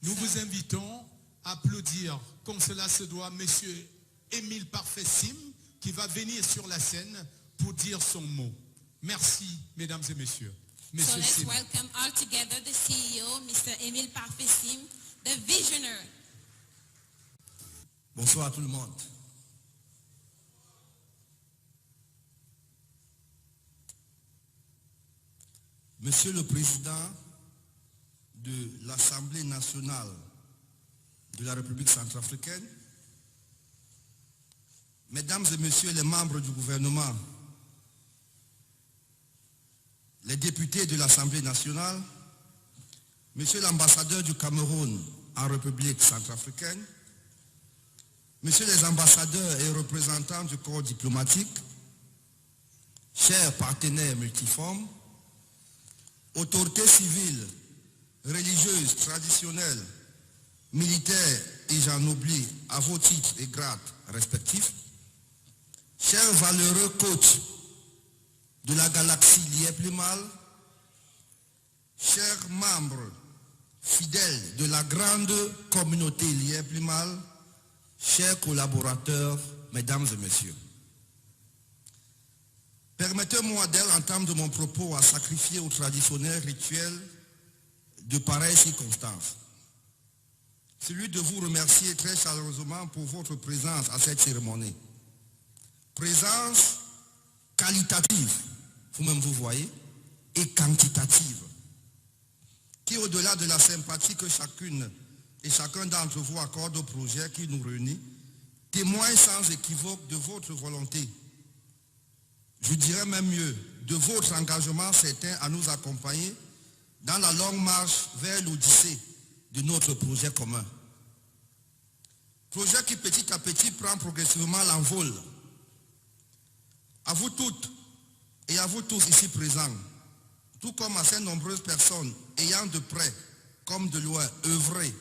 Nous vous invitons à applaudir comme cela se doit Monsieur Émile Parfait-Sim qui va venir sur la scène pour dire son mot. Merci, mesdames et messieurs. So let's welcome all together the CEO, Mr. Émile Parfait-Sim, the visionary. Bonsoir à tout le monde. Monsieur le Président de l'Assemblée nationale de la République centrafricaine, Mesdames et Messieurs les membres du gouvernement, les députés de l'Assemblée nationale, Monsieur l'ambassadeur du Cameroun en République centrafricaine, Messieurs les ambassadeurs et représentants du corps diplomatique, chers partenaires multiformes, autorités civiles, religieuses, traditionnelles, militaires et j'en oublie à vos titres et grades respectifs, chers valeureux coachs de la galaxie Lièvre-Limal, chers membres fidèles de la grande communauté Lièvre-Limal, chers collaborateurs, mesdames et messieurs. Permettez-moi dès l'entame de mon propos à sacrifier au traditionnel rituel de pareilles circonstances. Celui de vous remercier très chaleureusement pour votre présence à cette cérémonie. Présence qualitative, vous-même vous voyez, et quantitative, qui au-delà de la sympathie que chacune et chacun d'entre vous accorde au projet qui nous réunit, témoigne sans équivoque de votre volonté, je dirais même mieux, de votre engagement certain à nous accompagner dans la longue marche vers l'odyssée de notre projet commun. Projet qui petit à petit prend progressivement l'envol. À vous toutes et à vous tous ici présents, tout comme à ces nombreuses personnes ayant de près comme de loin œuvré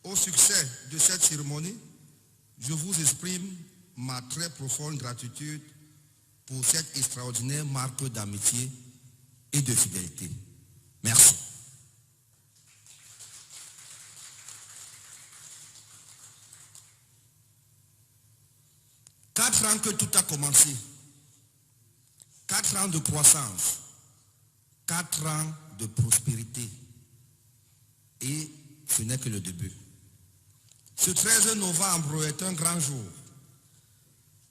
au succès de cette cérémonie, je vous exprime ma très profonde gratitude pour cette extraordinaire marque d'amitié et de fidélité. Merci. Quatre ans que tout a commencé. 4 ans de croissance. 4 ans de prospérité. Et ce n'est que le début. Ce 13 novembre est un grand jour.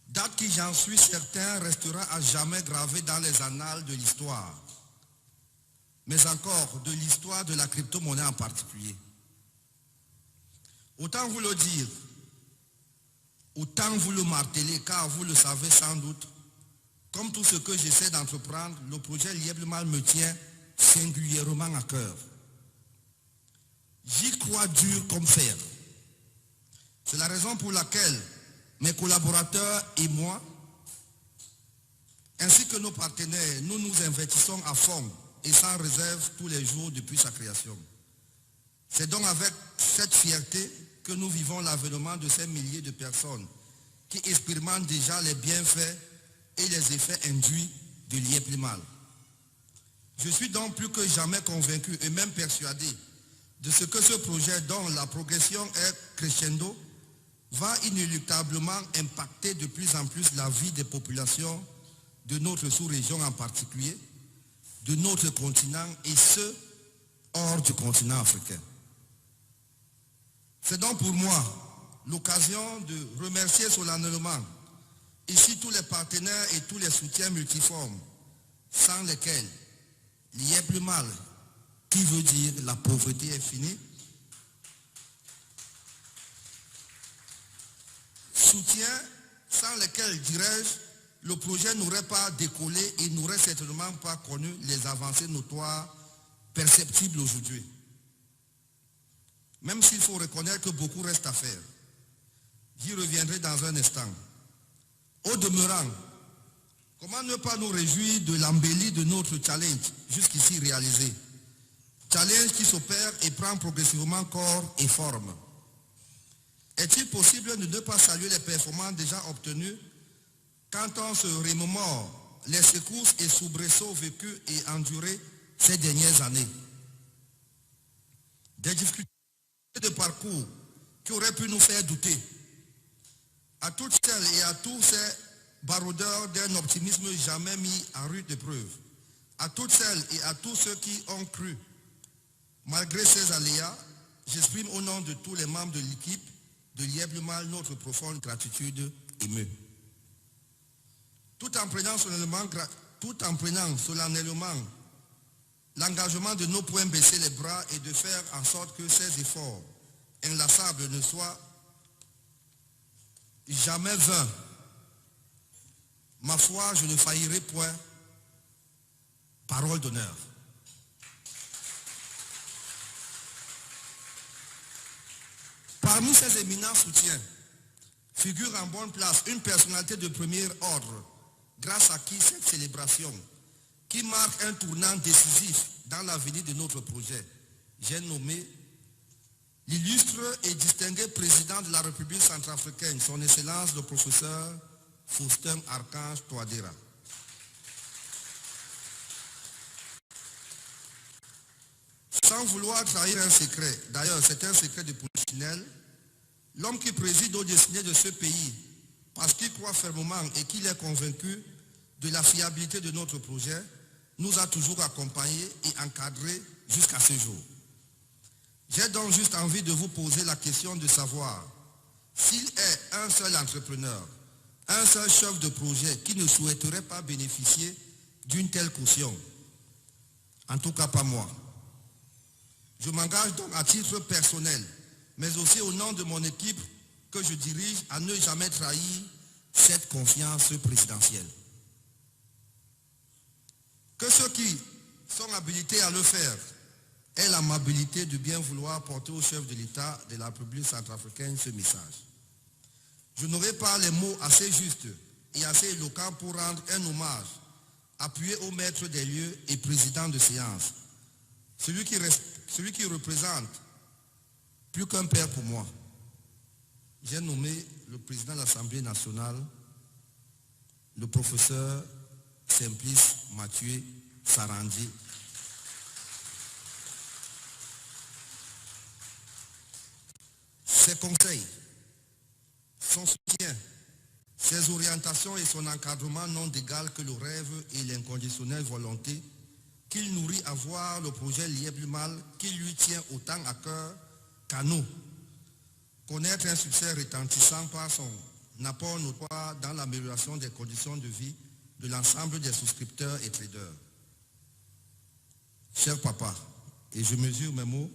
Date qui, j'en suis certain, restera à jamais gravée dans les annales de l'histoire. Mais encore de l'histoire de la crypto-monnaie en particulier. Autant vous le dire, autant vous le marteler, car vous le savez sans doute, comme tout ce que j'essaie d'entreprendre, le projet Lièvre-Limal me tient singulièrement à cœur. J'y crois dur comme fer. C'est la raison pour laquelle mes collaborateurs et moi, ainsi que nos partenaires, nous nous investissons à fond et sans réserve tous les jours depuis sa création. C'est donc avec cette fierté que nous vivons l'avènement de ces milliers de personnes qui expérimentent déjà les bienfaits et les effets induits de Lièvre-Limal. Je suis donc plus que jamais convaincu et même persuadé de ce que ce projet dont la progression est crescendo va inéluctablement impacter de plus en plus la vie des populations de notre sous-région en particulier, de notre continent et ce, hors du continent africain. C'est donc pour moi l'occasion de remercier solennellement ici tous les partenaires et tous les soutiens multiformes, sans lesquels Lièvre-Limal, qui veut dire la pauvreté est finie, soutien sans lesquels, dirais-je, le projet n'aurait pas décollé et n'aurait certainement pas connu les avancées notoires perceptibles aujourd'hui. Même s'il faut reconnaître que beaucoup reste à faire. J'y reviendrai dans un instant. Au demeurant, comment ne pas nous réjouir de l'embellie de notre challenge jusqu'ici réalisé? Challenge qui s'opère et prend progressivement corps et forme. Est-il possible de ne pas saluer les performances déjà obtenues quand on se remémore les secousses et soubresauts vécus et endurés ces dernières années? Des difficultés parcours qui auraient pu nous faire douter. À toutes celles et à tous ces baroudeurs d'un optimisme jamais mis en rude épreuve, à toutes celles et à tous ceux qui ont cru, malgré ces aléas, j'exprime au nom de tous les membres de l'équipe de Lièvre Mal notre profonde gratitude émue. Tout en prenant solennellement l'engagement de ne point baisser les bras et de faire en sorte que ces efforts inlassables ne soient jamais vains. Ma foi, je ne faillirai point. Parole d'honneur. Parmi ces éminents soutiens, figure en bonne place une personnalité de premier ordre, grâce à qui cette célébration, qui marque un tournant décisif dans l'avenir de notre projet, j'ai nommé l'illustre et distingué président de la République centrafricaine, son Excellence le professeur Faustin Archange Touadéra. Sans vouloir trahir un secret, d'ailleurs c'est un secret de Pouchinelle, l'homme qui préside aux destinées de ce pays, parce qu'il croit fermement et qu'il est convaincu de la fiabilité de notre projet, nous a toujours accompagnés et encadrés jusqu'à ce jour. J'ai donc juste envie de vous poser la question de savoir s'il est un seul entrepreneur, un seul chef de projet qui ne souhaiterait pas bénéficier d'une telle caution. En tout cas pas moi. Je m'engage donc à titre personnel, mais aussi au nom de mon équipe que je dirige, à ne jamais trahir cette confiance présidentielle. Que ceux qui sont habilités à le faire aient l'amabilité de bien vouloir porter au chef de l'État de la République centrafricaine ce message. Je n'aurai pas les mots assez justes et assez éloquents pour rendre un hommage appuyé au maître des lieux et président de séance, celui qui représente plus qu'un père pour moi. J'ai nommé le président de l'Assemblée nationale, le professeur Simplice Mathieu Sarandi. Ses conseils, son soutien, ses orientations et son encadrement n'ont d'égal que le rêve et l'inconditionnelle volonté qu'il nourrit à voir le projet Lièvre Mal qui lui tient autant à cœur qu'à nous. Connaître un succès retentissant par son apport notoire dans l'amélioration des conditions de vie de l'ensemble des souscripteurs et traders. Cher papa, et je mesure mes mots,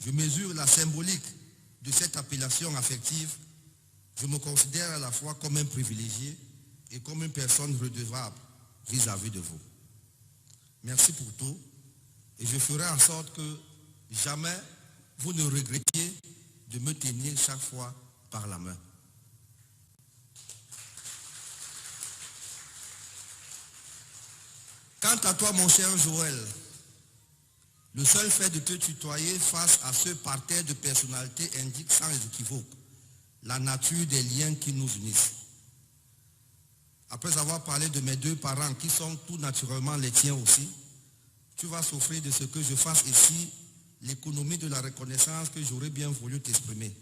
je mesure la symbolique de cette appellation affective, je me considère à la fois comme un privilégié et comme une personne redevable vis-à-vis de vous. Merci pour tout et je ferai en sorte que jamais vous ne regrettiez de me tenir chaque fois par la main. Quant à toi, mon cher Joël, le seul fait de te tutoyer face à ce parterre de personnalités indique sans équivoque la nature des liens qui nous unissent. Après avoir parlé de mes deux parents qui sont tout naturellement les tiens aussi, tu vas souffrir de ce que je fasse ici l'économie de la reconnaissance que j'aurais bien voulu t'exprimer.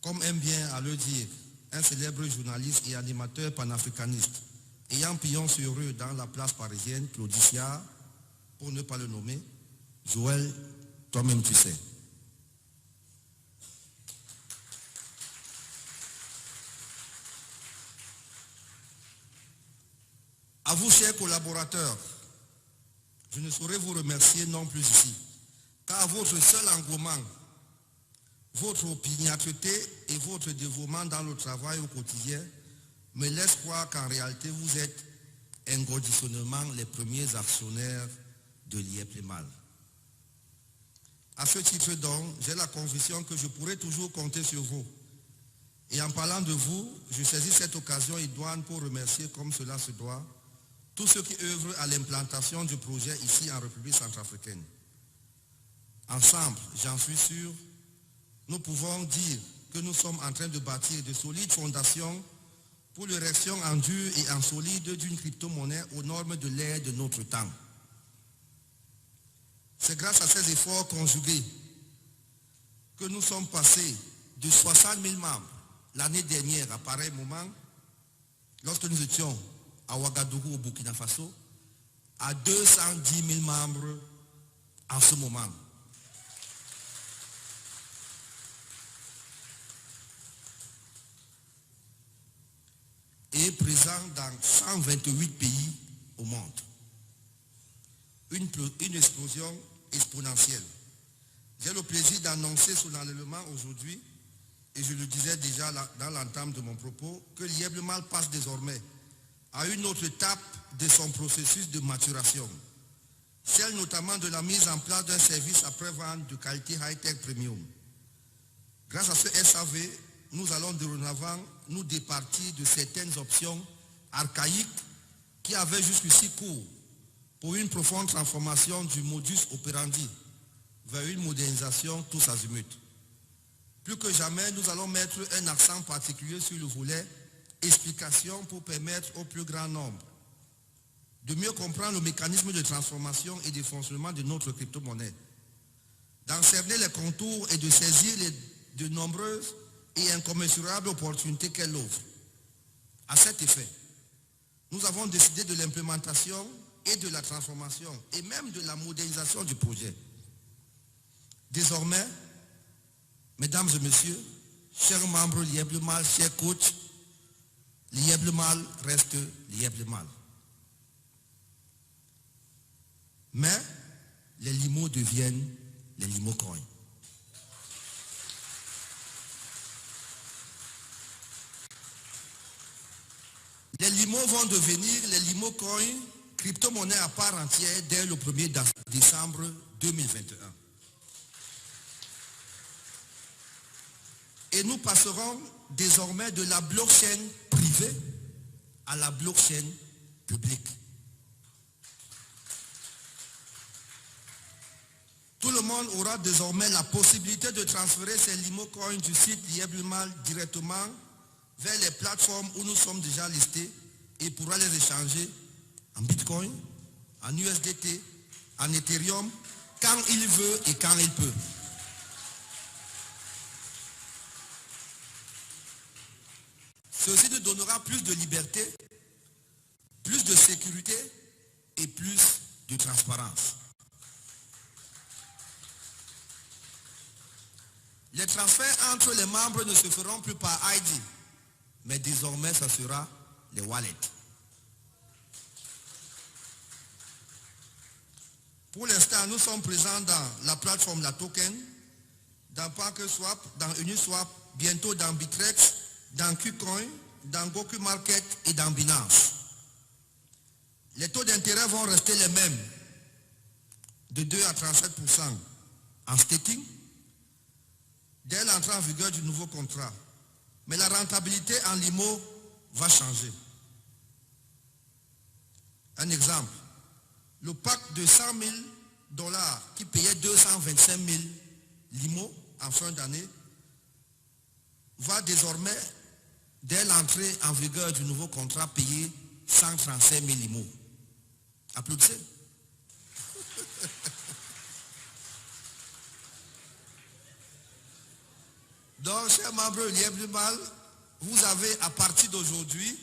Comme aime bien à le dire un célèbre journaliste et animateur panafricaniste, ayant pillon sur eux dans la place parisienne, Claudicia, pour ne pas le nommer, Joël, toi-même tu sais. À vous, chers collaborateurs, je ne saurais vous remercier non plus ici, car votre seul engouement, votre opiniâtreté et votre dévouement dans le travail au quotidien me laissent croire qu'en réalité vous êtes inconditionnellement les premiers actionnaires de Lièvre Mal. À ce titre donc, j'ai la conviction que je pourrai toujours compter sur vous. Et en parlant de vous, je saisis cette occasion idoine pour remercier comme cela se doit tous ceux qui œuvrent à l'implantation du projet ici en République centrafricaine. Ensemble, j'en suis sûr, nous pouvons dire que nous sommes en train de bâtir de solides fondations pour l'érection en dur et en solide d'une crypto-monnaie aux normes de l'ère de notre temps. C'est grâce à ces efforts conjugués que nous sommes passés de 60 000 membres l'année dernière à pareil moment, lorsque nous étions à Ouagadougou au Burkina Faso, à 210 000 membres en ce moment. Et présent dans 128 pays au monde. Une explosion exponentielle. J'ai le plaisir d'annoncer solennellement aujourd'hui, et je le disais déjà dans l'entame de mon propos, que l'Ièble Mal passe désormais à une autre étape de son processus de maturation, celle notamment de la mise en place d'un service après-vente de qualité high-tech premium. Grâce à ce SAV, nous allons dorénavant nous départir de certaines options archaïques qui avaient jusqu'ici cours pour une profonde transformation du modus operandi vers une modernisation tous azimuts. Plus que jamais, nous allons mettre un accent particulier sur le volet explication pour permettre au plus grand nombre de mieux comprendre le mécanisme de transformation et de fonctionnement de notre crypto-monnaie, d'en cerner les contours et de saisir de nombreuses et incommensurables opportunités qu'elle offre. À cet effet, nous avons décidé de l'implémentation et de la transformation et même de la modernisation du projet. Désormais, mesdames et messieurs, chers membres l'Ièble Mal, chers coachs, l'Ièble Mal reste l'Ièble Mal. Mais les limos deviennent les limocoins. Les limos vont devenir les limocoins, crypto-monnaie à part entière dès le 1er décembre 2021. Et nous passerons désormais de la blockchain privée à la blockchain publique. Tout le monde aura désormais la possibilité de transférer ses limocoins du site l'Ièble Mal directement vers les plateformes où nous sommes déjà listés et pourra les échanger en Bitcoin, en USDT, en Ethereum, quand il veut et quand il peut. Ceci nous donnera plus de liberté, plus de sécurité et plus de transparence. Les transferts entre les membres ne se feront plus par ID, mais désormais, ça sera les wallets. Pour l'instant, nous sommes présents dans la plateforme La Token, dans PancakeSwap, dans Uniswap, bientôt dans Bitrex, dans KuCoin, dans Goku Market et dans Binance. Les taux d'intérêt vont rester les mêmes, de 2 à 37% en staking, dès l'entrée en vigueur du nouveau contrat. Mais la rentabilité en limo va changer. Un exemple, le pack de 100 000 $ qui payait 225 000 limo en fin d'année va désormais, dès l'entrée en vigueur du nouveau contrat, payer 135 000 limo. Applaudissez. Donc, chers membres de l'Ièble Mal, vous avez à partir d'aujourd'hui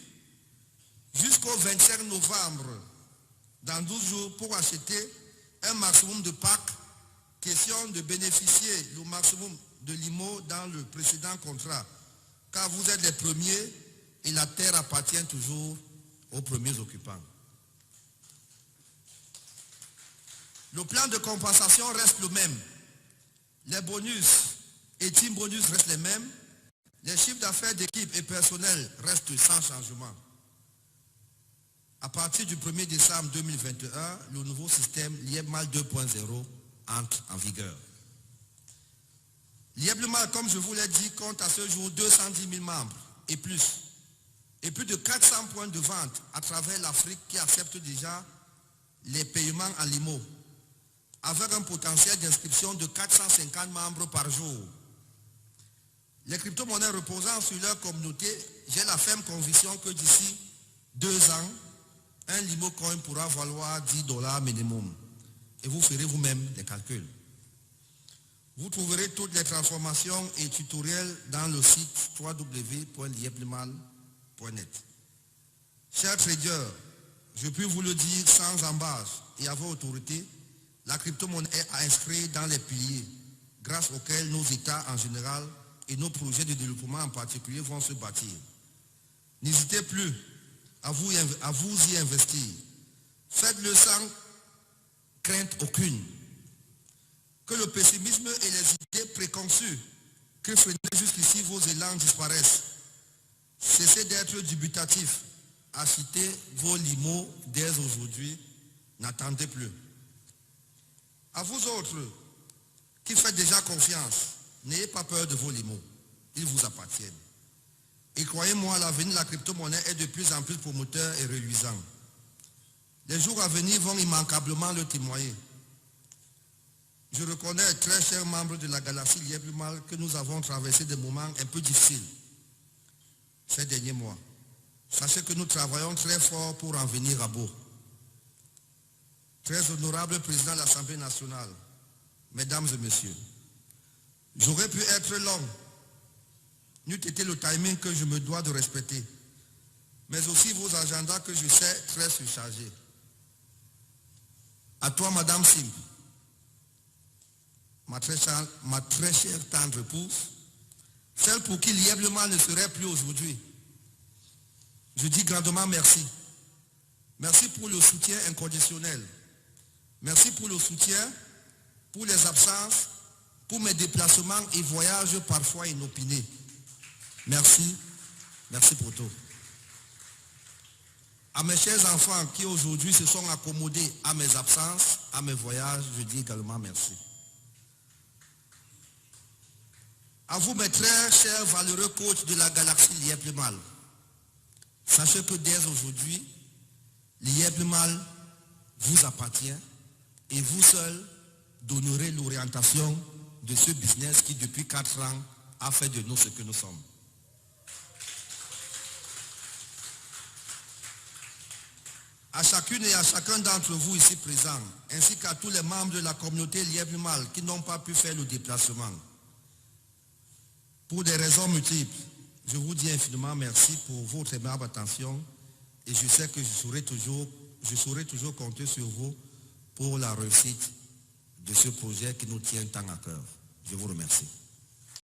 jusqu'au 25 novembre, dans 12 jours, pour acheter un maximum de packs, question de bénéficier le maximum de limo dans le précédent contrat, car vous êtes les premiers et la terre appartient toujours aux premiers occupants. Le plan de compensation reste le même. Les bonus et team bonus restent les mêmes. Les chiffres d'affaires d'équipe et personnel restent sans changement. À partir du 1er décembre 2021, le nouveau système l'Ièble Mal 2.0 entre en vigueur. L'Ièble Mal, comme je vous l'ai dit, compte à ce jour 210 000 membres et plus. Et plus de 400 points de vente à travers l'Afrique qui acceptent déjà les paiements en limo, avec un potentiel d'inscription de 450 membres par jour. Les crypto-monnaies reposant sur leur communauté, j'ai la ferme conviction que d'ici 2 ans, un limo coin pourra valoir $10 minimum. et vous ferez vous-même les calculs. Vous trouverez toutes les transformations et tutoriels dans le site www.lieplemal.net. Chers traders, je puis vous le dire sans embâche et avec autorité, la crypto-monnaie est inscrite dans les piliers grâce auxquels nos États en général et nos projets de développement en particulier vont se bâtir. N'hésitez plus à vous y investir. Faites-le sans crainte aucune. Que le pessimisme et les idées préconçues que freinaient jusqu'ici vos élans disparaissent. Cessez d'être dubitatif. Achetez vos limos dès aujourd'hui. N'attendez plus. À vous autres qui faites déjà confiance, n'ayez pas peur de vos limos. Ils vous appartiennent. Et croyez-moi, l'avenir de la crypto-monnaie est de plus en plus promoteur et reluisant. Les jours à venir vont immanquablement le témoigner. Je reconnais, très chers membres de la galaxie Lieplemal, que nous avons traversé des moments un peu difficiles ces derniers mois. Sachez que nous travaillons très fort pour en venir à bout. Très honorable président de l'Assemblée nationale, mesdames et messieurs, j'aurais pu être long, n'eût été le timing que je me dois de respecter, mais aussi vos agendas que je sais très surchargés. À toi, Madame Sim, ma très chère tendre épouse, celle pour qui Lieplemal ne serait plus aujourd'hui, je dis grandement merci. Merci pour le soutien inconditionnel. Merci pour le soutien, pour les absences, pour mes déplacements et voyages parfois inopinés. Merci. Merci pour tout. À mes chers enfants qui aujourd'hui se sont accommodés à mes absences, à mes voyages, je dis également merci. À vous, mes très chers valeureux coachs de la galaxie Lieplemal, sachez que dès aujourd'hui, Lieplemal vous appartient et vous seul donnerez l'orientation de ce business qui depuis 4 ans a fait de nous ce que nous sommes. À chacune et à chacun d'entre vous ici présents, ainsi qu'à tous les membres de la communauté Lieplemal qui n'ont pas pu faire le déplacement, pour des raisons multiples, je vous dis infiniment merci pour votre aimable attention et je sais que je saurai toujours compter sur vous pour la réussite de ce projet qui nous tient tant à cœur. Je vous remercie.